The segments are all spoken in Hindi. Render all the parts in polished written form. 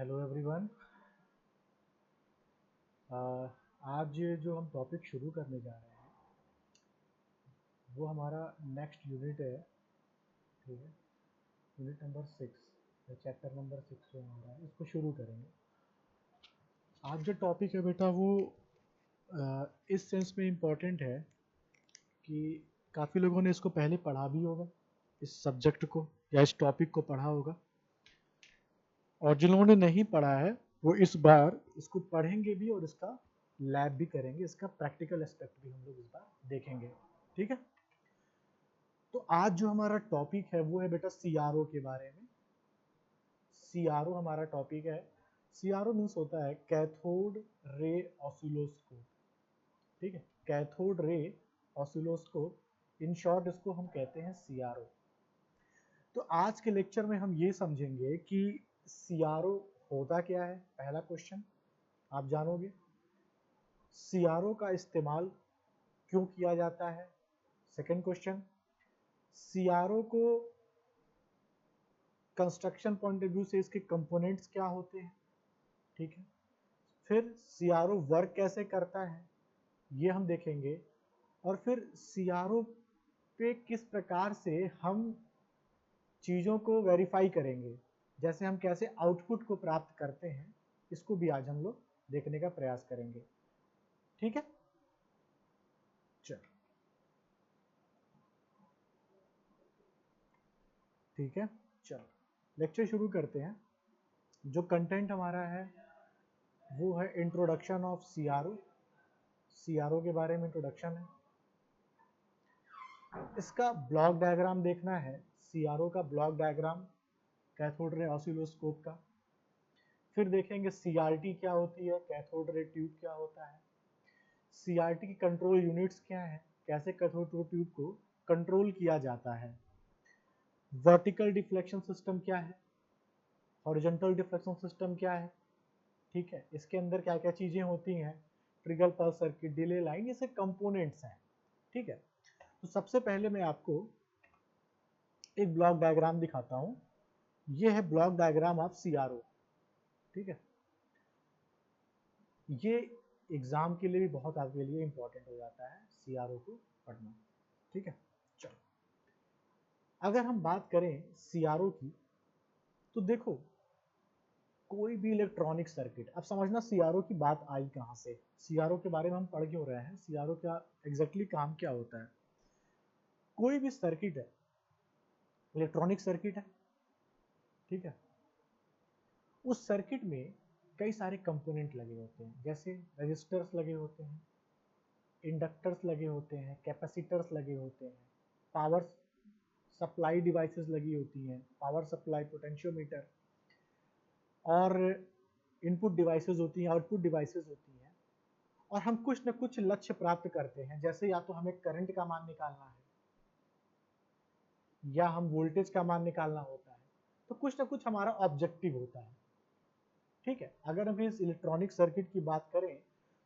Hello everyone. आज जो हम टॉपिक शुरू करने जा रहे हैं वो हमारा नेक्स्ट यूनिट है। ठीक है, यूनिट नंबर 6 या चैप्टर नंबर 6 जो हमारा है इसको शुरू करेंगे। आज जो टॉपिक है बेटा वो इस सेंस में इम्पॉर्टेंट है कि काफ़ी लोगों ने इसको पहले पढ़ा भी होगा, इस सब्जेक्ट को या इस टॉपिक को पढ़ा होगा, और जिन्होंने नहीं पढ़ा है वो इस बार इसको पढ़ेंगे भी और इसका लैब भी करेंगे, इसका प्रैक्टिकल एस्पेक्ट भी हम लोग इस बार देखेंगे। ठीक है, तो आज जो हमारा टॉपिक है वो है बेटा सीआरओ के बारे में। सीआरओ हमारा टॉपिक है। सीआरओ मीन्स होता है कैथोड रे ऑसिलोस्कोप। ठीक है, cathode ray oscilloscope, in short इसको हम कहते हैं सीआरओ। तो आज के लेक्चर में हम ये समझेंगे कि सीआरओ होता क्या है, पहला क्वेश्चन आप जानोगे। सीआरओ का इस्तेमाल क्यों किया जाता है, सेकंड क्वेश्चन। सीआरओ को कंस्ट्रक्शन पॉइंट ऑफ व्यू से इसके कंपोनेंट्स क्या होते हैं, ठीक है। फिर सीआरओ वर्क कैसे करता है ये हम देखेंगे, और फिर सीआरओ पे किस प्रकार से हम चीज़ों को वेरीफाई करेंगे, जैसे हम कैसे आउटपुट को प्राप्त करते हैं, इसको भी आज हम लोग देखने का प्रयास करेंगे। ठीक है, चलो ठीक है, चलो लेक्चर शुरू करते हैं। जो कंटेंट हमारा है वो है इंट्रोडक्शन ऑफ सीआरओ। सीआरओ के बारे में इंट्रोडक्शन है। इसका ब्लॉक डायग्राम देखना है, सीआरओ का block diagram cathode ray oscilloscope का। फिर देखेंगे सीआरटी क्या होती है, कैथोड रे ट्यूब क्या होता है, सीआरटी की कंट्रोल यूनिट्स क्या है, कैसे कैथोड रे ट्यूब को कंट्रोल किया जाता है, वर्टिकल डिफ्लेक्शन सिस्टम क्या है, हॉरिजॉन्टल डिफ्लेक्शन सिस्टम क्या है। ठीक है, इसके अंदर क्या क्या चीजें होती हैं, trigger pulse circuit, delay line, ये सब कंपोनेंट्स हैं। ठीक है, तो सबसे पहले मैं आपको एक ब्लॉक डायग्राम दिखाता हूं। ये है ब्लॉक डायग्राम ऑफ सीआरओ। ठीक है, ये एग्जाम के लिए भी बहुत आपके लिए इंपॉर्टेंट हो जाता है सीआरओ को पढ़ना। ठीक है, चलो अगर हम बात करें सीआरओ की, तो देखो कोई भी इलेक्ट्रॉनिक सर्किट, अब समझना सीआरओ की बात आई कहां से, सीआरओ के बारे में हम पढ़ क्यों रहे हैं, सीआरओ का एग्जैक्टली काम क्या होता है। कोई भी सर्किट है, इलेक्ट्रॉनिक सर्किट है, ठीक है, उस सर्किट में कई सारे कंपोनेंट लगे होते हैं, जैसे रेजिस्टर्स लगे होते हैं, इंडक्टर्स लगे होते हैं, कैपेसिटर्स लगे होते हैं, पावर सप्लाई डिवाइसेस लगी होती हैं, पावर सप्लाई, पोटेंशियोमीटर, और इनपुट डिवाइसेस होती हैं, आउटपुट डिवाइसेस होती हैं। और हम कुछ न कुछ लक्ष्य प्राप्त करते हैं, जैसे या तो हमें करंट का मान निकालना है या हम वोल्टेज का मान निकालना होता है, तो कुछ न कुछ हमारा ऑब्जेक्टिव होता है। ठीक है, अगर हम इस इलेक्ट्रॉनिक सर्किट की बात करें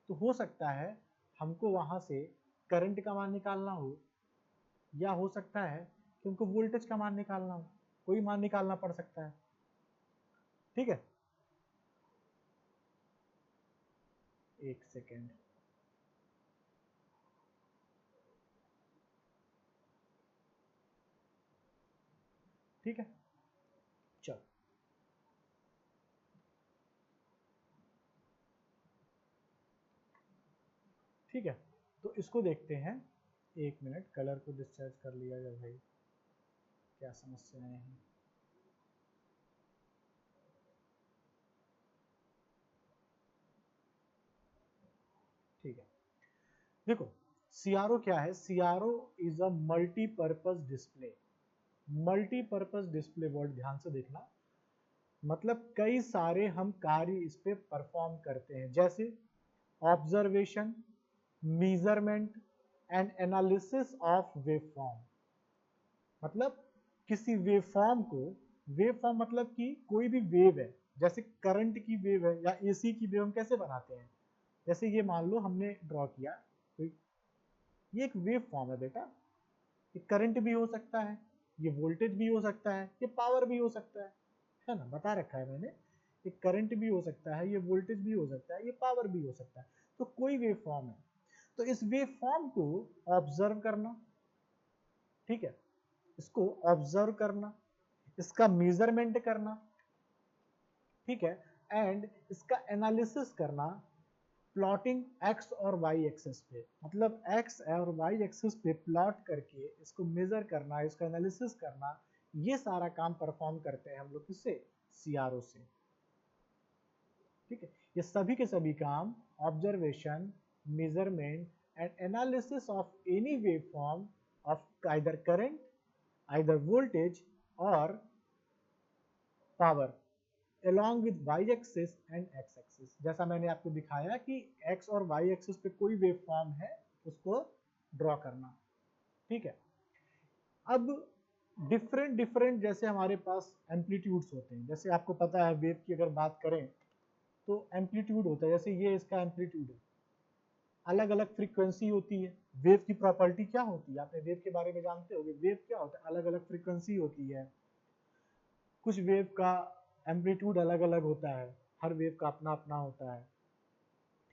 तो हो सकता है हमको वहां से करंट का मान निकालना हो, या हो सकता है कि उनको वोल्टेज का मान निकालना हो, कोई मान निकालना पड़ सकता है। ठीक है, एक सेकेंड। ठीक है, चलो ठीक है, तो इसको देखते हैं। एक मिनट, कलर को डिस्चार्ज कर लिया जाए भाई, क्या समस्याएं हैं। ठीक है, देखो सीआरओ क्या है, CRO is a multipurpose display. Multipurpose display word ध्यान से देखना, मतलब कई सारे हम कार्य इस पे परफॉर्म करते हैं, जैसे observation, measurement and analysis of waveform. मतलब किसी वेवफॉर्म को, वेवफॉर्म मतलब कि कोई भी वेव है, जैसे करंट की वेव है या एसी की वेव हम कैसे बनाते हैं, जैसे ये मान लो हमने ड्रॉ किया, तो ये एक वेव फॉर्म है बेटा। ये करंट भी हो सकता है, ये वोल्टेज भी हो सकता है, ये पावर भी हो सकता है ना, बता रखा है मैंने। ये करंट भी हो सकता है, ये वोल्टेज भी हो सकता है, ये पावर भी हो सकता है। तो कोई वेव फॉर्म है, तो इस वेव फॉर्म को ऑब्जर्व करना, ठीक है, इसको ऑब्जर्व करना, इसका मेजरमेंट करना, ठीक है, एंड इसका एनालिसिस करना, प्लॉटिंग एक्स और वाई एक्सिस पे, मतलब एक्स और वाई एक्सिस पे प्लॉट करके इसको मेजर करना, इसका एनालिसिस करना, ये सारा काम परफॉर्म करते हैं हम लोग किससे, सीआरओ से, ठीक है। ये सभी के सभी काम observation, measurement and analysis of any wave form of either current, either voltage और power along with y axis and x axis. जैसा मैंने आपको दिखाया कि x और y एक्सिस पे कोई वेव फॉर्म है उसको ड्रॉ करना, ठीक है। अब डिफरेंट डिफरेंट जैसे हमारे पास एम्पलीट्यूड्स होते हैं, जैसे आपको पता है वेव की अगर बात करें तो एम्पलीट्यूड होता है, जैसे ये इसका एम्पलीट्यूड है, अलग अलग फ्रीक्वेंसी होती है। वेव की प्रॉपर्टी क्या होती है, आपने वेव के बारे में जानते होंगे, वेव क्या होता है, अलग अलग फ्रीक्वेंसी होती है, कुछ वेव का एम्पलीट्यूड अलग अलग होता है, हर वेव का अपना अपना होता है,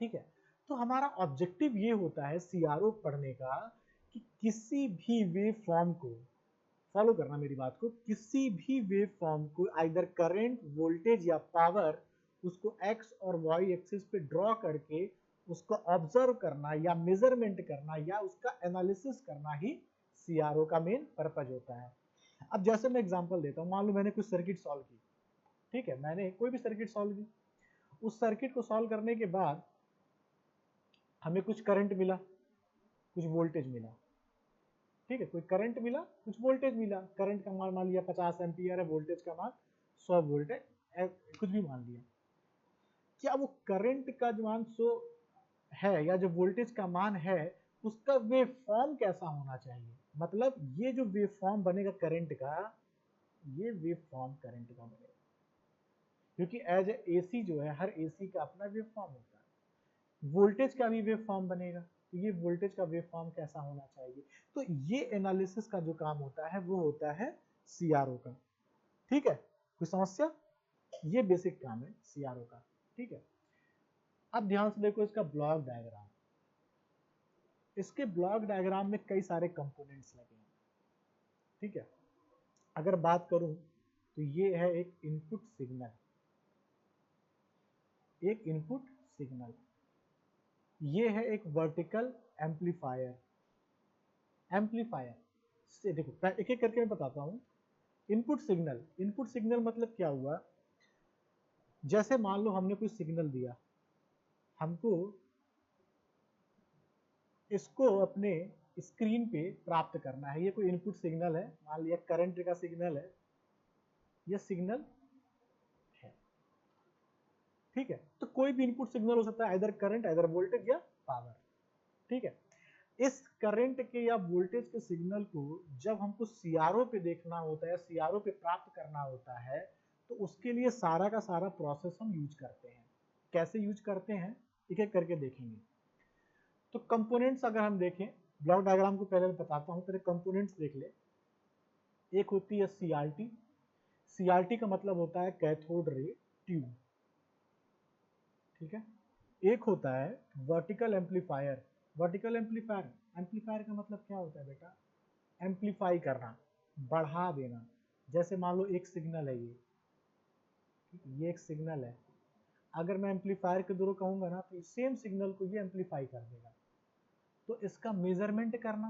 ठीक है। तो हमारा ऑब्जेक्टिव ये होता है सीआरओ पढ़ने का कि किसी भी वेव फॉर्म को, फॉलो करना मेरी बात को, किसी भी वेव फॉर्म को आइदर करंट, वोल्टेज या पावर, उसको एक्स और वाई एक्सिस पे ड्रॉ करके उसको ऑब्जर्व करना या मेजरमेंट करना या उसका एनालिसिस करना ही सीआरओ का मेन पर्पज होता है। अब जैसे मैं एग्जांपल देता हूं, मान लो मैंने कुछ सर्किट सॉल्व की, ठीक है, मैंने कोई भी सर्किट सॉल्व की, उस सर्किट को सॉल्व करने के बाद हमें कुछ करंट मिला, कुछ वोल्टेज मिला, ठीक है, कोई करंट मिला, कुछ वोल्टेज मिला, करंट का मान मान लिया 50 एम्पियर है, वोल्टेज का मान 100 वोल्ट है, कुछ भी मान लिया। क्या वो करंट का जो मान 100 है या जो वोल्टेज का मान है उसका वेव फॉर्म कैसा होना चाहिए, मतलब ये जो वेव फॉर्म बनेगा करंट का, ये वेव फॉर्म करंट का बनेगा, क्योंकि एज एसी जो है हर एसी का अपना वेव फॉर्म होता है। वोल्टेज का भी वेव फॉर्म बनेगा, तो ये वोल्टेज का वेव फॉर्म कैसा होना चाहिए, तो ये एनालिसिस का जो काम होता है वो होता है सीआरओ का, ठीक है। कोई समस्या, ये बेसिक काम है सीआरओ का, ठीक है। अब ध्यान से देखो इसका ब्लॉक डायग्राम, इसके ब्लॉक डायग्राम में कई सारे कंपोनेंट्स लगे हैं, ठीक है। अगर बात करूं तो ये है एक इनपुट सिग्नल, एक इनपुट सिग्नल, ये है एक वर्टिकल एम्पलीफायर, एम्पलीफायर से देखो एक एक करके मैं बताता हूं। इनपुट सिग्नल, इनपुट सिग्नल मतलब क्या हुआ, जैसे मान लो हमने कोई सिग्नल दिया, हमको इसको अपने स्क्रीन पे प्राप्त करना है, ये कोई इनपुट सिग्नल है, मान लिया करंट का सिग्नल है, ये सिग्नल है, ठीक है। तो कोई भी इनपुट सिग्नल हो सकता है, आइदर करंट, आइदर वोल्टेज या पावर, ठीक है। इस करंट के या वोल्टेज के सिग्नल को जब हमको सीआरओ पे देखना होता है, सीआरओ पे प्राप्त करना होता है, तो उसके लिए सारा का सारा प्रोसेस हम यूज करते हैं। कैसे यूज करते हैं एक एक करके देखेंगे। तो कंपोनेंट्स अगर हम देखें, ब्लॉक डायग्राम को पहले बताता हूं, पहले कंपोनेंट्स देख ले। एक होती है सीआरटी, सीआरटी का मतलब होता है कैथोड रे ट्यूब, ठीक है। एक होता है vertical amplifier, vertical amplifier, amplifier का मतलब क्या होता है बेटा, एम्पलीफाई करना, बढ़ा देना। जैसे मान लो एक सिग्नल है, ये एक सिग्नल है, अगर मैं एम्पलीफायर के थ्रू कहूंगा ना तो सेम सिग्नल को ये एम्पलीफाई कर देगा। तो इसका मेजरमेंट करना,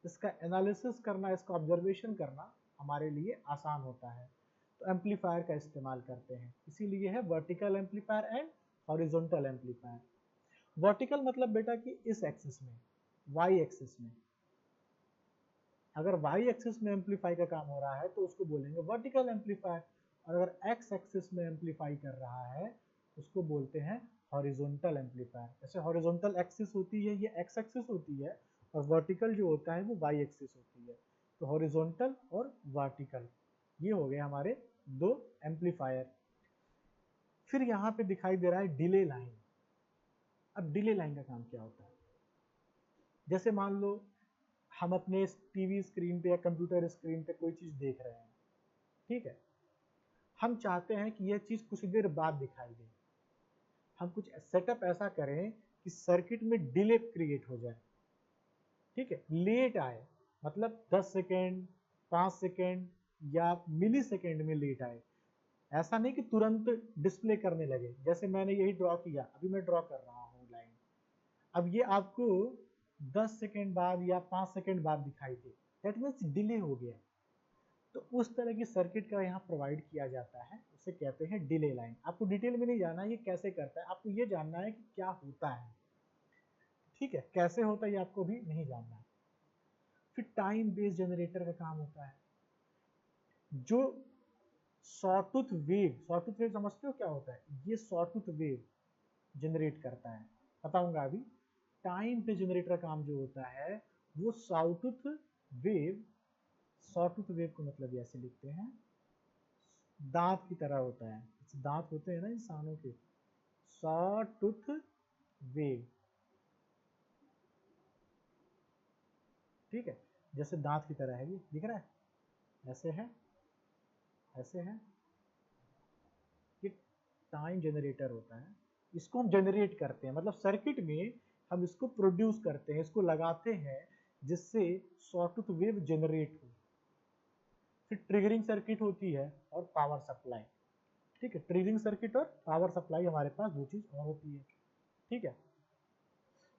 इसका एनालिसिस करना, इसका ऑब्जर्वेशन करना हमारे लिए आसान होता है, तो एम्पलीफायर का इस्तेमाल करते हैं, इसीलिए है vertical amplifier and horizontal amplifier. Vertical मतलब बेटा कि इस एक्सिस में, वाई एक्सिस में, अगर वाई एक्सिस में एम्पलीफाई का काम हो रहा है तो उसको बोलेंगे वर्टिकल एम्पलीफायर, और अगर एक्स एक्सिस में एम्पलीफाई कर रहा है उसको बोलते हैं हॉरिजॉन्टल एम्पलीफायर। जैसे हॉरिजॉन्टल एक्सिस होती है ये एक्स एक्सिस होती है, और वर्टिकल जो होता है वो वाई एक्सिस होती है। तो हॉरिजॉन्टल और वर्टिकल ये हो गए हमारे दो एम्पलीफायर। फिर यहाँ पे दिखाई दे रहा है डिले लाइन। अब डिले लाइन का काम क्या होता है, जैसे मान लो हम अपने टीवी स्क्रीन पे या कंप्यूटर स्क्रीन पे कोई चीज देख रहे हैं, ठीक है, हम चाहते हैं कि यह चीज कुछ देर बाद दिखाई दे, हम कुछ सेटअप ऐसा करें कि सर्किट में डिले क्रिएट हो जाए, ठीक है, लेट आए, मतलब 10 सेकेंड, 5 सेकेंड या मिली सेकेंड में लेट आए। ऐसा नहीं कि तुरंत डिस्प्ले करने लगे, जैसे मैंने यही ड्रॉ किया, अभी मैं ड्रॉ कर रहा हूँ लाइन, अब ये आपको 10 सेकेंड बाद या 5 सेकेंड बाद दिखाई दे, दैट मीन्स डिले हो गया। तो उस तरह की सर्किट का यहाँ प्रोवाइड किया जाता है, उसे कहते हैं डिले लाइन। आपको डिटेल में नहीं जाना ये कैसे करता है, आपको ये जानना है कि क्या होता है, ठीक है, कैसे होता है ये आपको भी नहीं जानना है। फिर टाइम बेस्ड जनरेटर का काम होता है, जो सॉटूथ वेव समझते हो क्या होता है, ये सॉटूथ वेव जनरेट करता है, बताऊंगा अभी। टाइम पे जनरेटर का काम जो होता है वो सॉटूथ वेव, सॉटूथ वेव को मतलब ऐसे लिखते हैं, दांत की तरह होता है, दांत होते हैं ना इंसानों के, सॉटूथ वेव, ठीक है, जैसे दांत की तरह है, ये दिख रहा है, ऐसे है, ऐसे है, ये टाइम जनरेटर होता है, इसको हम जनरेट करते हैं, मतलब सर्किट में हम इसको प्रोड्यूस करते हैं, इसको लगाते हैं जिससे सॉटूथ वेव जनरेट हो। फिर ट्रिगरिंग सर्किट होती है और पावर सप्लाई, ठीक है, ट्रिगरिंग सर्किट और पावर सप्लाई हमारे पास दो चीज और होती है, ठीक है।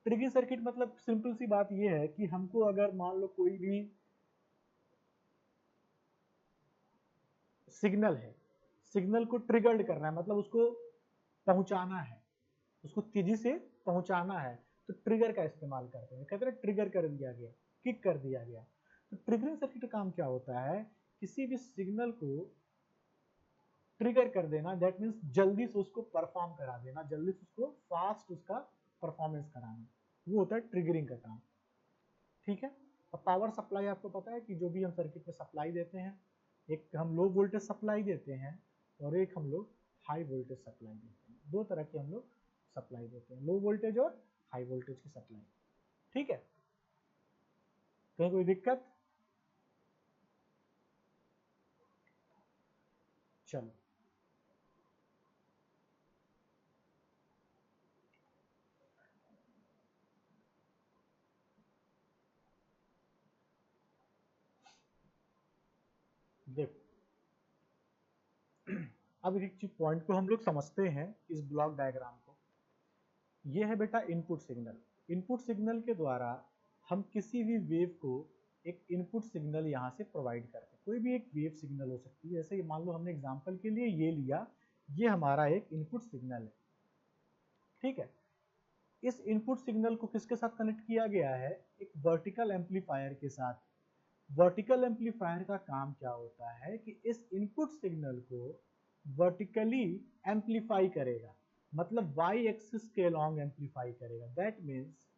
ट्रिगरिंग सर्किट मतलब सिंपल सी बात यह है कि हमको अगर मान लो कोई भी सिग्नल है, सिग्नल को ट्रिगर्ड करना है, मतलब उसको पहुंचाना है, उसको तेजी से पहुंचाना है, तो ट्रिगर का इस्तेमाल करते हैं, कहते हैं ट्रिगर कर दिया गया, किक कर दिया गया। तो ट्रिगरिंग सर्किट का काम क्या होता है, किसी भी सिग्नल को ट्रिगर कर देना, दैट मीन्स जल्दी से उसको परफॉर्म करा देना, जल्दी से उसको फास्ट उसका परफॉर्मेंस कराना, वो होता है ट्रिगरिंग का काम, ठीक है। और पावर सप्लाई आपको पता है कि जो भी हम सर्किट में सप्लाई देते हैं, एक हम लो वोल्टेज सप्लाई देते हैं और एक हम लोग हाई वोल्टेज सप्लाई देते हैं, दो तरह की हम लोग सप्लाई देते हैं, लो वोल्टेज और हाई वोल्टेज की सप्लाई, ठीक है। कहीं कोई दिक्कत? चलो, देखो अब एक चीज पॉइंट को हम लोग समझते हैं, इस ब्लॉक डायग्राम को। ये है बेटा इनपुट सिग्नल, इनपुट सिग्नल के द्वारा हम किसी भी वेव को एक इनपुट सिग्नल यहाँ से प्रोवाइड करते हैं, कोई भी एक वेव सिग्नल हो सकती है, जैसे मान लो हमने एग्जांपल के लिए ये लिया, ये हमारा एक इनपुट सिग्नल है, ठीक है। इस इनपुट सिग्नल को किसके साथ कनेक्ट किया गया है, एक वर्टिकल एम्पलीफायर के साथ। वर्टिकल एम्पलीफायर का काम क्या होता है कि इस इनपुट सिग्नल को वर्टिकली एम्पलीफाई करेगा, मतलब वाई एक्सिस के अलॉन्ग एम्पलीफाई करेगा, दैट मीन्स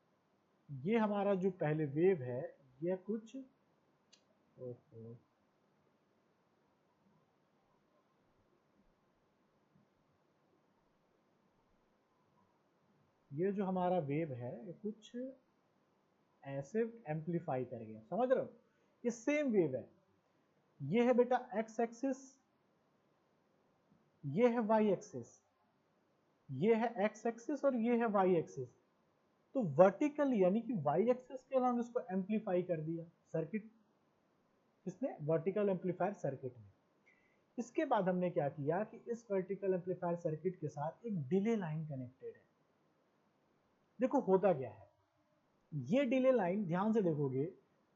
ये हमारा जो पहले वेव है, ये कुछ ये जो हमारा वेव है ये कुछ ऐसे एम्पलीफाई कर गया, समझ रहे हो, ये सेम वेव है, ये है बेटा एक्स एक्सिस, ये है वाई एक्सिस, ये है एक्स एक्सिस और ये है वाई एक्सिस। तो वर्टिकल यानी कि वाई एक्सिस के अलॉन्ग इसको एम्पलीफाई कर दिया सर्किट, किसने, वर्टिकल एम्पलीफायर सर्किट में। इसके बाद हमने क्या किया कि इस वर्टिकल एम्पलीफायर सर्किट के साथ एक डिले लाइन कनेक्टेड है। देखो होता क्या है, ये डिले लाइन ध्यान से देखोगे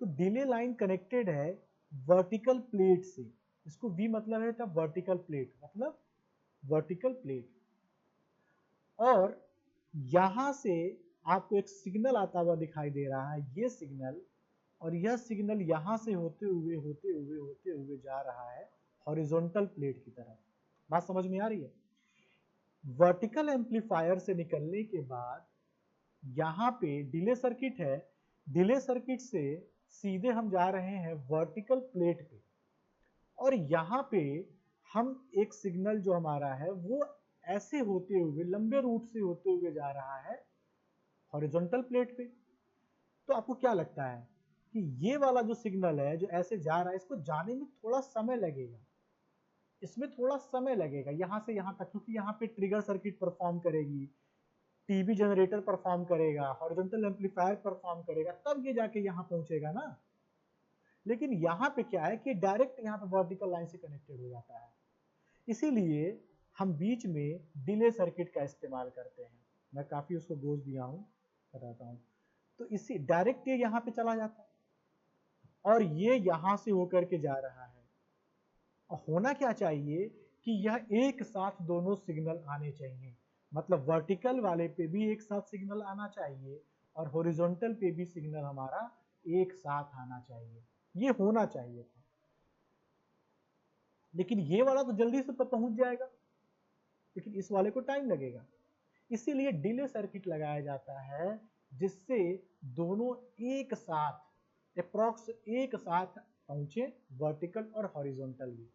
तो डिले लाइन कनेक्टेड है वर्टिकल प्लेट से, इसको वी मतलब है तब वर्टिकल प्लेट, मतलब वर्टिकल प्लेट, और यहां से आपको एक सिग्नल आता हुआ दिखाई दे रहा है, ये सिग्नल, और यह सिग्नल यहां से होते हुए जा रहा है हॉरिजॉन्टल प्लेट की तरफ। बात समझ में आ रही है? वर्टिकल एम्पलीफायर से निकलने के बाद यहाँ पे डिले सर्किट है, डिले सर्किट से सीधे हम जा रहे हैं वर्टिकल प्लेट पे, और यहाँ पे हम एक सिग्नल जो हमारा है वो ऐसे होते हुए लंबे रूट से होते हुए जा रहा है हॉरिजॉन्टल प्लेट पे। तो आपको क्या लगता है कि ये वाला जो सिग्नल है जो ऐसे जा रहा है, इसको जाने में थोड़ा समय लगेगा, इसमें थोड़ा समय लगेगा यहाँ से यहाँ तक, क्योंकि यहाँ पे ट्रिगर सर्किट परफॉर्म करेगी, टीबी जनरेटर परफॉर्म करेगा, हॉरिजॉन्टल एम्पलीफायर परफॉर्म करेगा, तब ये जाके यहाँ पहुंचेगा ना। लेकिन यहाँ पे क्या है कि डायरेक्ट यहाँ पे वर्टिकल लाइन से कनेक्टेड हो जाता है, इसीलिए हम बीच में डिले सर्किट का इस्तेमाल करते हैं। मैं काफी उसको गोज दिया हूँ, बताता हूँ। तो इसी डायरेक्ट ये यहाँ पे चला जाता है और ये यहाँ से होकर के जा रहा है। और होना क्या चाहिए कि यह एक साथ दोनों सिग्नल आने चाहिए, मतलब वर्टिकल वाले पे भी एक साथ सिग्नल आना चाहिए और हॉरिजॉन्टल पे भी सिग्नल हमारा एक साथ आना चाहिए, ये होना चाहिए था। लेकिन ये वाला तो जल्दी से पहुंच जाएगा, लेकिन इस वाले को टाइम लगेगा, इसीलिए डिले सर्किट लगाया जाता है, जिससे दोनों एक साथ अप्रॉक्स एक साथ पहुंचे, वर्टिकल और हॉरिजॉन्टल भी।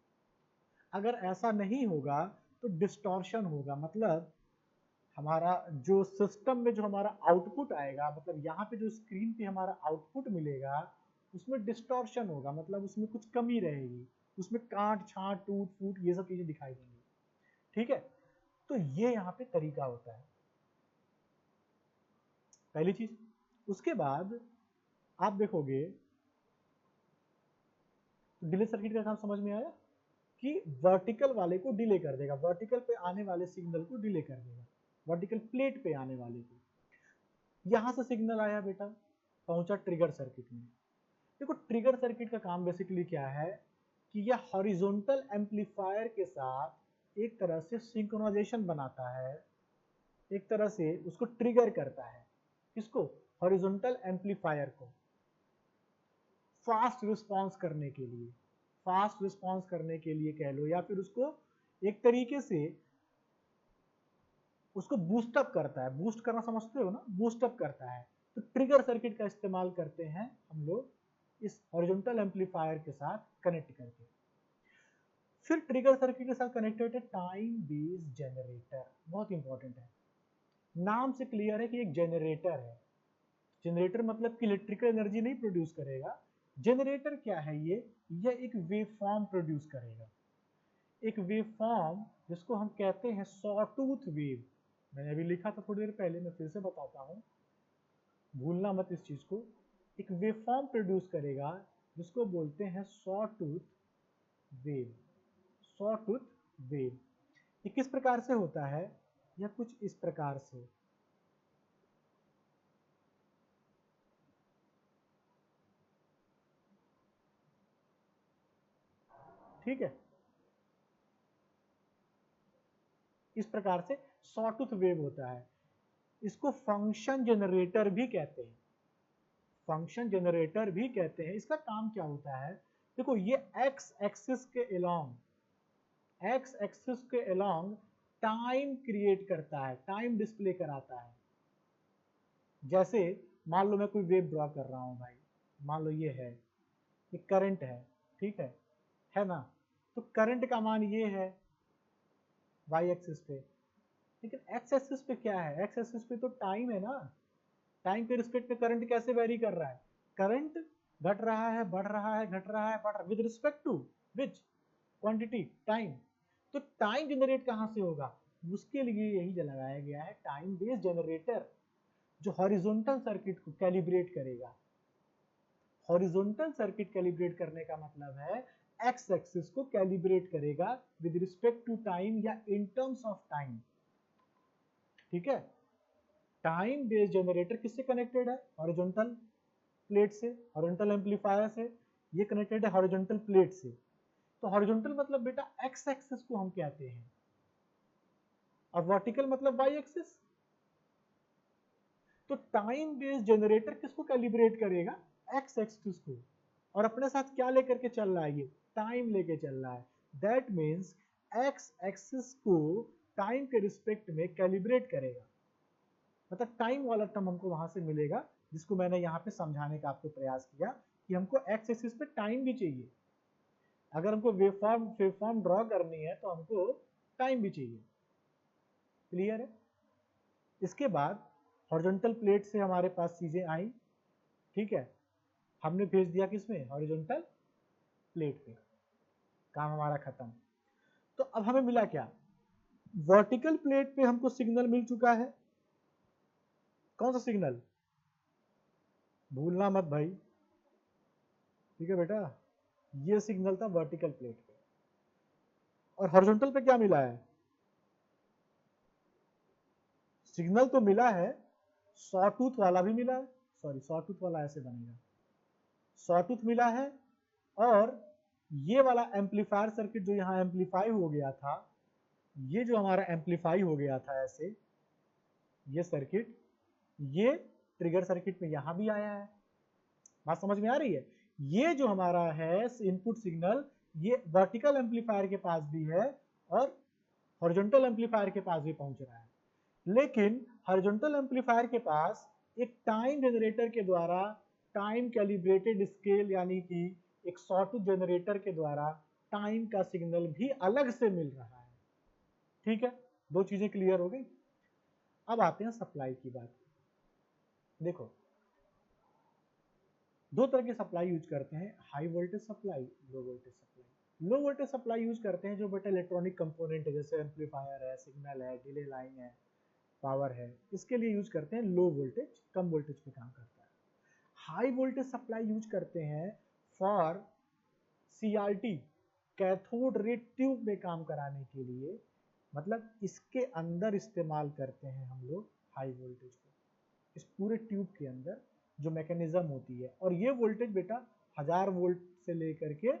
अगर ऐसा नहीं होगा तो डिस्टॉर्शन होगा, मतलब हमारा जो सिस्टम में जो हमारा आउटपुट आएगा, मतलब यहाँ पे जो स्क्रीन पे हमारा आउटपुट मिलेगा उसमें डिस्टॉर्शन होगा, मतलब उसमें कुछ कमी रहेगी, उसमें काट छाट टूट फूट ये सब चीजें दिखाई देंगी। ठीक है, तो ये यहाँ पे तरीका होता है, पहली चीज। उसके बाद आप देखोगे डिले सर्किट का काम समझ में आया कि वर्टिकल वाले को डिले कर देगा, वर्टिकल पे आने वाले सिग्नल को डिले कर देगा, वर्टिकल प्लेट पे आने वाले को। यहां से सिग्नल आया बेटा, पहुंचा ट्रिगर सर्किट में। देखो ट्रिगर सर्किट का काम बेसिकली क्या है कि यह हॉरिजॉन्टल एम्पलीफायर के साथ एक तरह से सिंक्रोनाइजेशन बनाता है, एक तरह से उसको ट्रिगर करता है। किसको? हॉरिजॉन्टल एम्पलीफायर को, फास्ट रिस्पॉन्स करने के लिए, फास्ट रिस्पॉन्स करने के लिए कह लो, या फिर उसको एक तरीके से उसको बूस्टअप करता है, बूस्ट करना समझते हो ना, बूस्टअप करता है। तो ट्रिगर सर्किट का इस्तेमाल करते हैं हम लोग इस हॉरिजॉन्टल एम्पलीफायर के साथ कनेक्ट करके। फिर ट्रिगर सर्किट के साथ कनेक्टेड है टाइम बेस्ड जनरेटर, बहुत इंपॉर्टेंट है। नाम से क्लियर है कि एक जनरेटर है। जनरेटर मतलब कि इलेक्ट्रिकल एनर्जी नहीं प्रोड्यूस करेगा। जनरेटर क्या है? ये एक वेव फॉर्म प्रोड्यूस करेगा, एक वेव फॉर्म जिसको हम कहते हैं सॉटूथ वेव। मैंने अभी लिखा था थोड़ी देर पहले, मैं फिर से बताता हूं, भूलना मत इस चीज को। एक वेव फॉर्म प्रोड्यूस करेगा जिसको बोलते हैं सॉटूथ वेव, सॉटूथ वेव। ये किस प्रकार से होता है? यह कुछ इस प्रकार से, ठीक है, इस प्रकार से सॉटूथ वेव होता है। इसको फंक्शन जनरेटर भी कहते हैं, फंक्शन जनरेटर भी कहते हैं। इसका काम क्या होता है? देखो ये एक्स एक्सिस के अलोंग, एक्स एक्सिस के अलोंग टाइम क्रिएट करता है, टाइम डिस्प्ले कराता है। जैसे मान लो मैं कोई वेव ड्रॉ कर रहा हूं भाई, मान लो ये है, ये करंट है, ठीक है ना? तो करंट का मान ये है वाई एक्सिस पे, लेकिन एक्स एक्सिस पे क्या है? एक्स एक्सिस पे तो टाइम है ना, टाइम के रिस्पेक्ट में करंट कैसे वेरी कर रहा है? करंट घट रहा है, बढ़ रहा है, घट रहा है, बढ़ रहा है, with respect to which quantity? Time. तो टाइम जनरेट कहां से होगा? उसके लिए यही लगाया गया है टाइम बेस्ड जनरेटर, जो हॉरिजॉन्टल सर्किट को कैलिब्रेट करेगा। हॉरिजॉन्टल सर्किट कैलिब्रेट करने का मतलब है एक्स एक्सिस को कैलिब्रेट करेगा विद रिस्पेक्ट टू टाइम या इन टर्म्स ऑफ टाइम, ठीक है। टाइम बेस्ड जनरेटर किससे कनेक्टेड है? हॉरिजॉन्टल प्लेट से, हॉरिजॉन्टल एम्पलीफायर से। ये कनेक्टेड है हॉरिजॉन्टल प्लेट से। तो हॉरिजॉन्टल मतलब बेटा एक्स एक्सिस को हम कहते हैं, और वर्टिकल मतलब वाई एक्सिस। तो टाइम बेस्ड जनरेटर किसको कैलिब्रेट करेगा? एक्स एक्सिस को। और अपने साथ क्या लेकर के चल रहा है? ये टाइम लेके चल रहा है। दैट मीन्स एक्स एक्सिस को टाइम के रिस्पेक्ट में कैलिब्रेट करेगा, मतलब टाइम वाला टर्म हमको वहां से मिलेगा, जिसको मैंने यहाँ पे समझाने का आपको प्रयास किया कि हमको एक्स एक्सिस पे टाइम भी चाहिए। अगर हमको वेवफॉर्म ड्रॉ करनी है तो हमको टाइम भी चाहिए। क्लियर है? इसके बाद हॉरिजॉन्टल प्लेट से हमारे पास चीजें आई, ठीक है, हमने भेज दिया किसमें? हॉरिजॉन्टल प्लेट पे, काम हमारा खत्म। तो अब हमें मिला क्या, वर्टिकल प्लेट पे हमको सिग्नल मिल चुका है, कौन सा सिग्नल, भूलना मत भाई, ठीक है बेटा, ये सिग्नल था वर्टिकल प्लेट पे। और हॉरिजॉन्टल पे क्या मिला है, सिग्नल तो मिला है, सॉटूथ वाला भी मिला है, सॉरी सॉटूथ वाला ऐसे बनेगा, सॉटूथ मिला है, और ये वाला एम्पलीफायर सर्किट जो यहाँ एम्पलीफाई हो गया था, ये जो हमारा एम्पलीफाई हो गया था ऐसे, ये सर्किट, ये ट्रिगर सर्किट में यहां भी आया है, बात समझ में आ रही है। ये जो हमारा है इनपुट सिग्नल, ये वर्टिकल एम्पलीफायर के पास भी है और हॉरिजॉन्टल एम्पलीफायर के पास भी पहुंच रहा है, लेकिन हॉरिजॉन्टल एम्पलीफायर के पास एक टाइम जनरेटर के द्वारा, टाइम कैलिब्रेटेड स्केल यानी कि एक सॉटूथ जनरेटर के द्वारा टाइम का सिग्नल भी अलग से मिल रहा है, ठीक है, दो चीजें क्लियर हो गई। अब आते हैं सप्लाई की बात। देखो दो तरह की सप्लाई यूज करते हैं, high voltage supply, low voltage supply. Low voltage supply use करते हैं जो बेटा इलेक्ट्रॉनिक कंपोनेंट है, जैसे एम्पलीफायर है, सिग्नल है, डिले लाइन है, पावर है, इसके लिए यूज करते हैं लो वोल्टेज, कम वोल्टेज पे काम करता है। हाई वोल्टेज सप्लाई यूज करते हैं for CRT, cathode ray tube में काम कराने के लिए, मतलब इसके अंदर इस्तेमाल करते हैं हम लोग हाई वोल्टेज को, इस पूरे ट्यूब के अंदर जो मैकेनिज्म होती है। और ये वोल्टेज बेटा 1000 वोल्ट से लेकर के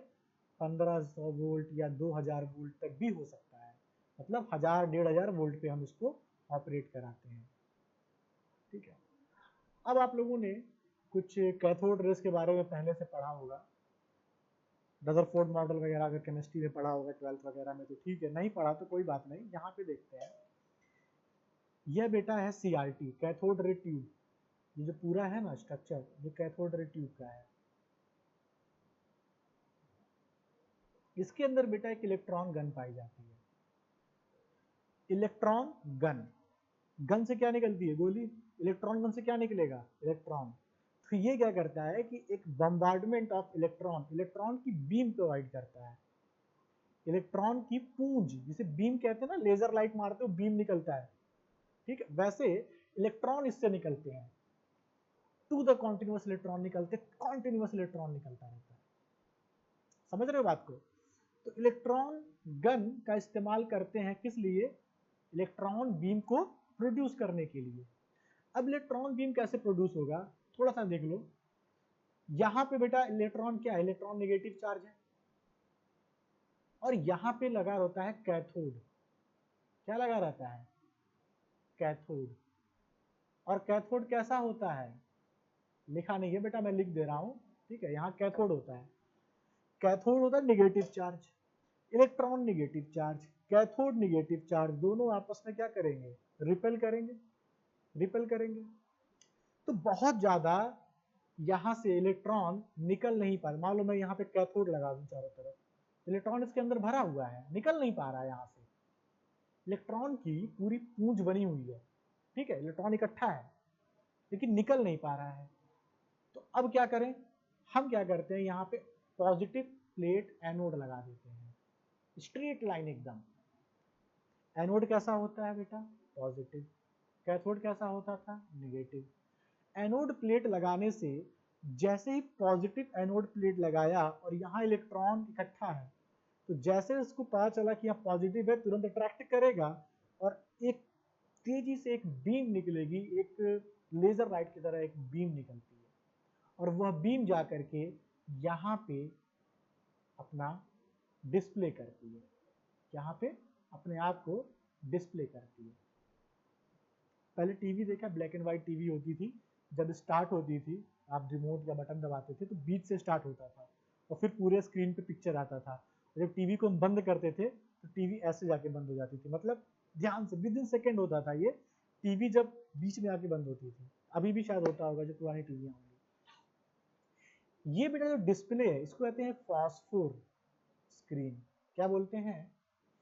1500 वोल्ट या 2000 वोल्ट तक भी हो सकता है, मतलब 1000 1500 वोल्ट पे हम इसको ऑपरेट कराते हैं, ठीक है। अब आप लोगों ने कुछ कैथोड रेस के बारे में पहले से पढ़ा होगा, रदरफोर्ड मॉडल वगैरह अगर केमिस्ट्री में पढ़ा होगा 12th वगैरह में तो ठीक है, नहीं पढ़ा तो कोई बात नहीं, यहाँ पे देखते हैं। यह बेटा है सीआरटी, कैथोड रे ट्यूब, ये जो पूरा है ना स्ट्रक्चर, ये कैथोड रे ट्यूब का है। इसके अंदर बेटा एक इलेक्ट्रॉन गन पाई जाती है, इलेक्ट्रॉन गन, गन से क्या निकलती है, गोली, इलेक्ट्रॉन गन से क्या निकलेगा, इलेक्ट्रॉन। तो ये क्या करता है कि एक बम्बार्डमेंट ऑफ इलेक्ट्रॉन, इलेक्ट्रॉन की बीम प्रोवाइड करता है, इलेक्ट्रॉन की पूंज, जिसे बीम कहते हैं ना, लेजर लाइट मारते हो बीम निकलता है, ठीक है, वैसे इलेक्ट्रॉन इससे निकलते हैं, टू द कॉन्टिन्यूअस इलेक्ट्रॉन निकलते, कॉन्टिन्यूअस इलेक्ट्रॉन निकलता रहता है, समझ रहे हो बात को। तो इलेक्ट्रॉन गन का इस्तेमाल करते हैं किस लिए, इलेक्ट्रॉन बीम को प्रोड्यूस करने के लिए। अब इलेक्ट्रॉन बीम कैसे प्रोड्यूस होगा, थोड़ा सा देख लो, यहां पे बेटा इलेक्ट्रॉन क्या है, इलेक्ट्रॉन नेगेटिव चार्ज है, और यहां पे लगा होता है कैथोड, क्या लगा रहता है, कैथोड। और कैथोड कैसा होता है, लिखा नहीं है बेटा, मैं लिख दे रहा हूं, ठीक है, यहाँ कैथोड होता है, कैथोड होता है negative charge, electron negative charge, cathode negative charge, दोनों आपस में क्या करेंगे, रिपेल करेंगे, रिपेल करेंगे। तो बहुत ज्यादा यहां से इलेक्ट्रॉन निकल नहीं पा रहा, मान लो मैं यहाँ पे कैथोड लगा दूं चारों तरफ, इलेक्ट्रॉन इसके अंदर भरा हुआ है, निकल नहीं पा रहा है, यहाँ से इलेक्ट्रॉन की पूरी पूंज बनी हुई है, ठीक है, इलेक्ट्रॉन इकट्ठा है लेकिन निकल नहीं पा रहा है। तो अब क्या करें, हम क्या करते हैं, यहाँ पे पॉजिटिव प्लेट एनोड लगा देते हैं, स्ट्रेट लाइन एकदम। एनोड कैसा होता है बेटा, पॉजिटिव, कैथोड कैसा होता था, नेगेटिव। एनोड प्लेट लगाने से, जैसे ही पॉजिटिव एनोड प्लेट लगाया और यहाँ इलेक्ट्रॉन इकट्ठा है, तो जैसे इसको पता चला कि यहाँ पॉजिटिव है, तुरंत अट्रैक्ट करेगा और एक तेजी से एक बीम निकलेगी, एक लेजर लाइट की तरह एक बीम निकलती है, और वह बीम जा करके यहाँ पे अपना डिस्प्ले करती है, यहाँ पे अपने आप को डिस्प्ले करती है। पहले टीवी देखा, ब्लैक एंड व्हाइट टीवी होती थी, जब स्टार्ट होती थी आप रिमोट या बटन दबाते थे तो बीच से स्टार्ट होता था और फिर पूरे स्क्रीन पे पिक्चर आता था। जब टीवी को हम बंद करते थे तो टीवी ऐसे जाके बंद हो जाती थी, मतलब ध्यान से विद इन सेकेंड होता था ये, टीवी जब बीच में आके बंद होती थी। अभी भी शायद होता होगा जो पुरानी टीवी होंगी। ये बेटा जो डिस्प्ले है इसको कहते हैं फॉस्फोर स्क्रीन, क्या बोलते हैं,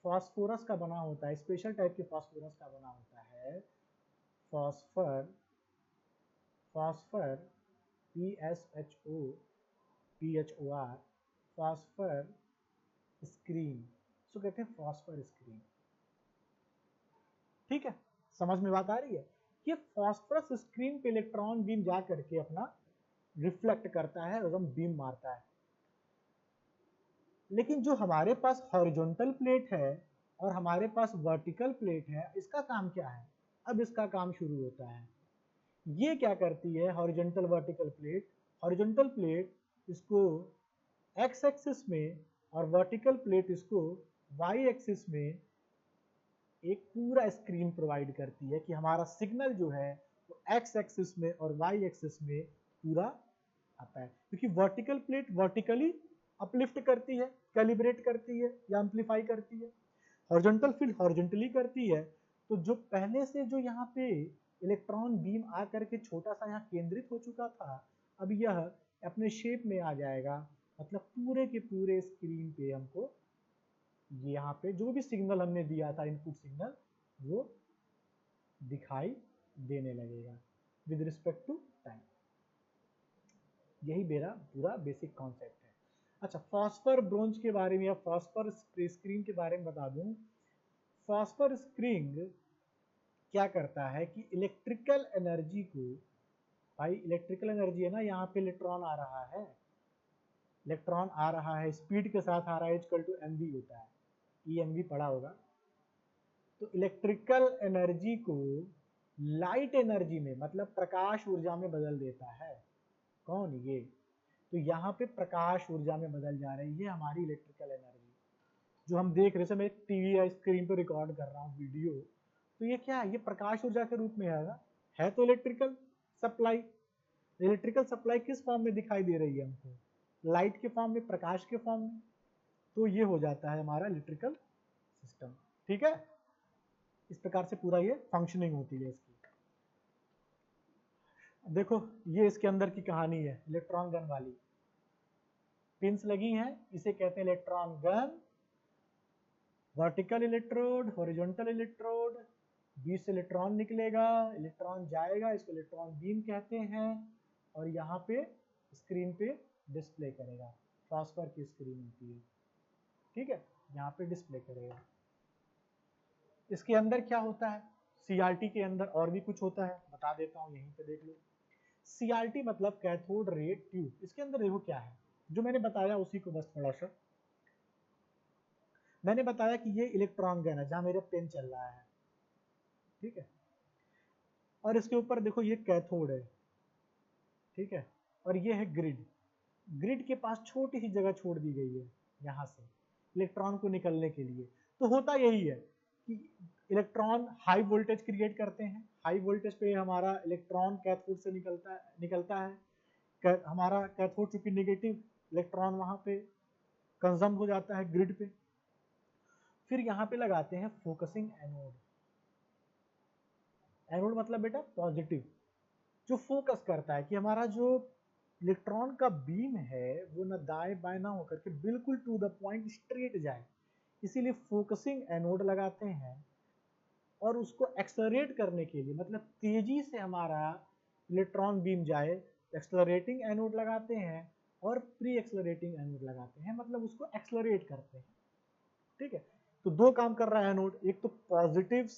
फॉस्फोरस का बना होता है, स्पेशल टाइप के फॉस्फोरस का बना होता है, phosphor, phosphor, PSHO, PHOR, phosphor screen, इसको कहते हैं फॉस्फर स्क्रीन। ठीक है, समझ में बात आ रही है? कि फॉस्फरस स्क्रीन पे इलेक्ट्रॉन बीम जा करके अपना रिफ्लेक्ट करता है, एकदम बीम मारता है। लेकिन जो हमारे पास हॉरिजॉन्टल प्लेट है और हमारे पास वर्टिकल प्लेट है, इसका काम क्या है? अब इसका काम शुरू होता है। ये क्या करती है horizontal vertical plate? Horizontal plate इसको एक्स एक्सिस में और वर्टिकल प्लेट इसको वाई एक्सिस में एक पूरा स्क्रीन प्रोवाइड करती है कि हमारा सिग्नल जो है वो एक्स एक्सिस में और वाई एक्सिस में पूरा आता है। क्योंकि वर्टिकल प्लेट वर्टिकली अपलिफ्ट करती है, कैलिब्रेट करती है या एम्पलीफाई करती है, हॉरिजॉन्टल फील्ड हॉरिजॉन्टली करती है। तो जो पहले से जो यहाँ पे इलेक्ट्रॉन बीम आकर के छोटा सा यहाँ केंद्रित हो चुका था, अब यह अपने शेप में आ जाएगा, मतलब पूरे के पूरे स्क्रीन पे हमको यहाँ पे जो भी सिग्नल हमने दिया था, इनपुट सिग्नल, वो दिखाई देने लगेगा विद रिस्पेक्ट टू टाइम। यही मेरा पूरा बेसिक कॉन्सेप्ट है। अच्छा, फॉस्फर ब्रोंज के बारे में या फॉस्फर स्क्रीन के बारे में बता दूं। फॉस्फर स्क्रीन क्या करता है कि इलेक्ट्रिकल एनर्जी को, भाई इलेक्ट्रिकल एनर्जी है ना, यहाँ पे इलेक्ट्रॉन आ रहा है, इलेक्ट्रॉन आ रहा है, स्पीड के साथ आ रहा है, इक्वल टू mv होता है, EMV पढ़ा होगा। तो इलेक्ट्रिकल एनर्जी को लाइट एनर्जी में, मतलब प्रकाश ऊर्जा में बदल देता है। कौन? ये। तो यहाँ पे प्रकाश ऊर्जा में बदल जा रही है हमारी इलेक्ट्रिकल एनर्जी, जो हम देख रहे हैं। मैं टीवी या स्क्रीन पर रिकॉर्ड कर रहा हूँ वीडियो, तो ये क्या है? ये प्रकाश ऊर्जा के रूप में है ना, है तो इलेक्ट्रिकल सप्लाई। इलेक्ट्रिकल सप्लाई किस फॉर्म में दिखाई दे रही है हमको? लाइट के फॉर्म में, प्रकाश के फॉर्म में। तो ये हो जाता है हमारा इलेक्ट्रिकल सिस्टम। ठीक है, इस प्रकार से पूरा ये फंक्शनिंग होती है इसकी। देखो, ये इसके अंदर की कहानी है इलेक्ट्रॉन गन वाली। पिंस लगी हैं, इसे कहते हैं electron gun. Vertical electrode, horizontal electrode, बीच से इलेक्ट्रॉन निकलेगा, इलेक्ट्रॉन जाएगा, इसको इलेक्ट्रॉन बीम कहते हैं, और यहाँ पे स्क्रीन पे डिस्प्ले करेगा। फॉस्फर की स्क्रीन होती है, ठीक है, यहाँ पे डिस्प्ले करेगा। इसके अंदर क्या होता है? सीआरटी के अंदर और भी कुछ होता है, बता देता हूँ, यहीं पे देख लो। सीआरटी मतलब कैथोड रे ट्यूब। इसके अंदर देखो क्या है, जो मैंने बताया उसी को बस थोड़ा सा मैंने बताया कि ये इलेक्ट्रॉन गन है जहां मेरा पेन चल रहा है, ठीक है, और इसके ऊपर देखो ये कैथोड है, ठीक है, और ये है ग्रिड। ग्रिड के पास छोटी सी जगह छोड़ दी गई है यहाँ से इलेक्ट्रॉन को निकलने के लिए। तो होता यही है कि इलेक्ट्रॉन हाई वोल्टेज क्रिएट करते हैं, हाई वोल्टेज पे हमारा इलेक्ट्रॉन कैथोड से निकलता है। हमारा कैथोड चूंकि नेगेटिव, इलेक्ट्रॉन वहां पे कंज्यूम हो जाता है ग्रिड पे। फिर यहाँ पे लगाते हैं फोकसिंग एनोड। एनोड मतलब बेटा पॉजिटिव, जो फोकस करता है कि हमारा जो इलेक्ट्रॉन का बीम है वो ना दाएं बाएं ना होकर के बिल्कुल टू द पॉइंट स्ट्रेट जाए, इसीलिए फोकसिंग एनोड लगाते हैं। और उसको एक्सलरेट करने के लिए, मतलब तेजी से हमारा इलेक्ट्रॉन बीम जाए, एक्सलरेटिंग एनोड लगाते हैं, और प्री एक्सलरेटिंग एनोड लगाते हैं, मतलब उसको एक्सलरेट करते हैं। ठीक है, तो दो काम कर रहा है एनोड, एक तो पॉजिटिव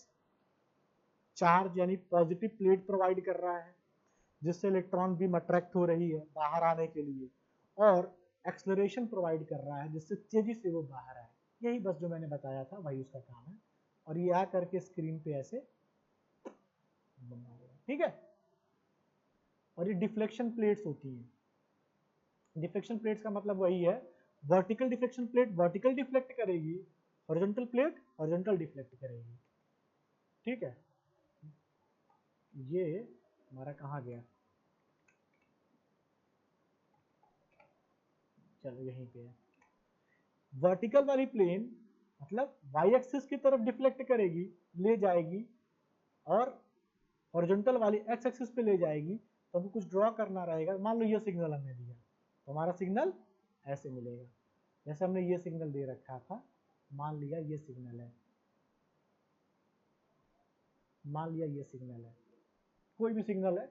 चार्ज यानी पॉजिटिव प्लेट प्रोवाइड कर रहा है जिससे इलेक्ट्रॉन बीम अट्रैक्ट हो रही है बाहर आने के लिए, और एक्सलरेशन प्रोवाइड कर रहा है जिससे तेजी से वो बाहर आए। यही बस जो मैंने बताया था वही उसका काम है, और ये आ करके स्क्रीन पे ऐसे बना हुआ, ठीक है। और ये डिफ्लेक्शन प्लेट्स होती हैं। डिफ्लेक्शन प्लेट्स का मतलब वही है, vertical deflection plate vertical deflect करेगी, हॉरिजॉन्टल प्लेट हॉरिजॉन्टल डिफ्लेक्ट करेगी, ठीक है। ये हमारा कहाँ गया, चलो यहीं पे है। वर्टिकल वाली प्लेन मतलब वाई एक्सिस की तरफ डिफ्लेक्ट करेगी, ले जाएगी, और हॉरिजॉन्टल वाली एक्स एक्सिस पे ले जाएगी। तो हमको कुछ ड्रॉ करना रहेगा। मान लो ये सिग्नल हमने दिया, तो हमारा सिग्नल ऐसे मिलेगा, जैसे हमने ये सिग्नल दे रखा था। मान लिया ये सिग्नल है, मान लिया ये सिग्नल है, कोई भी सिग्नल है,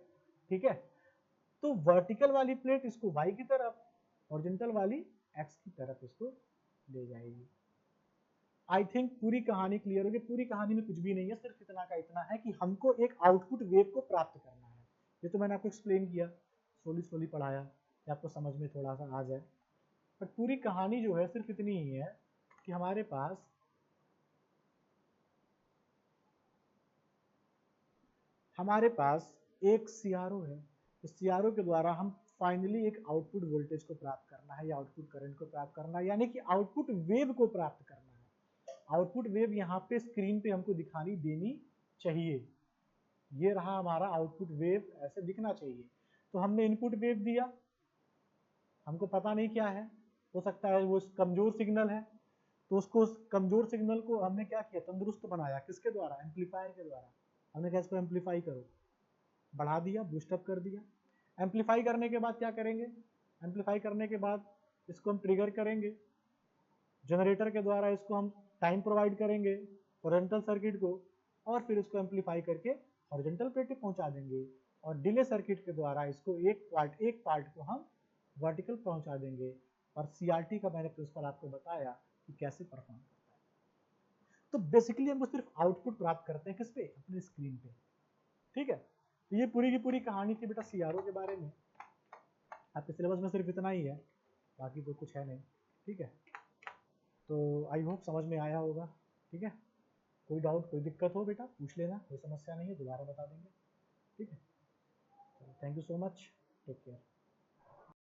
ठीक है। तो वर्टिकल वाली प्लेट इसको वाई की तरफ, हॉरिजॉन्टल वाली एक्स की तरफ इसको ले जाएगी। आई थिंक पूरी कहानी क्लियर होगी। पूरी कहानी में कुछ भी नहीं है, सिर्फ इतना का इतना है कि हमको एक आउटपुट वेव को प्राप्त करना है। ये तो मैंने आपको एक्सप्लेन किया, स्लोली स्लोली पढ़ाया कि आपको समझ में थोड़ा सा आ जाए। बट पूरी कहानी जो है सिर्फ इतनी ही है कि हमारे पास एक सीआरओ है। इस सीआरओ के द्वारा हम फाइनली एक आउटपुट वोल्टेज को प्राप्त करना है या आउटपुट करंट को प्राप्त करना है, यानी कि आउटपुट वेव को प्राप्त करना है। आउटपुट वेव यहाँ पे स्क्रीन पे हमको दिखानी देनी चाहिए। ये रहा हमारा आउटपुट वेव, ऐसे दिखना चाहिए। तो हमने इनपुट वेव दिया, हमको पता नहीं क्या है, हो सकता है वो कमजोर सिग्नल है, तो उसको कमजोर सिग्नल को हमने क्या किया, तंदुरुस्त बनाया। किसके द्वारा? एम्पलीफायर के द्वारा। हमने कहा इसको एम्पलीफाई करो, बढ़ा दिया, बूस्टअप कर दिया। एम्पलीफाई करने के बाद क्या करेंगे? एम्पलीफाई करने के बाद इसको हम ट्रिगर करेंगे जनरेटर के द्वारा, इसको हम टाइम प्रोवाइड करेंगे हॉरिजॉन्टल सर्किट को, और फिर इसको एम्पलीफाई करके हॉरिजॉन्टल पे पहुंचा देंगे, और डिले सर्किट के द्वारा इसको एक पार्ट को हम वर्टिकल पहुंचा देंगे। और सीआरटी का मैंने प्रिंसिपल आपको बताया कि कैसे परफॉर्म करता है। तो बेसिकली हम सिर्फ आउटपुट प्राप्त करते हैं, किस पे? अपने स्क्रीन पे। ठीक है, तो ये पूरी की पूरी कहानी थी बेटा सीआरओ के बारे में। आपके सिलेबस में सिर्फ इतना ही है, बाकी तो कुछ है नहीं। ठीक है, तो आई होप समझ में आया होगा। ठीक है, कोई डाउट कोई दिक्कत हो बेटा पूछ लेना, कोई समस्या नहीं है, दोबारा बता देंगे। ठीक है, thank you so much, take care.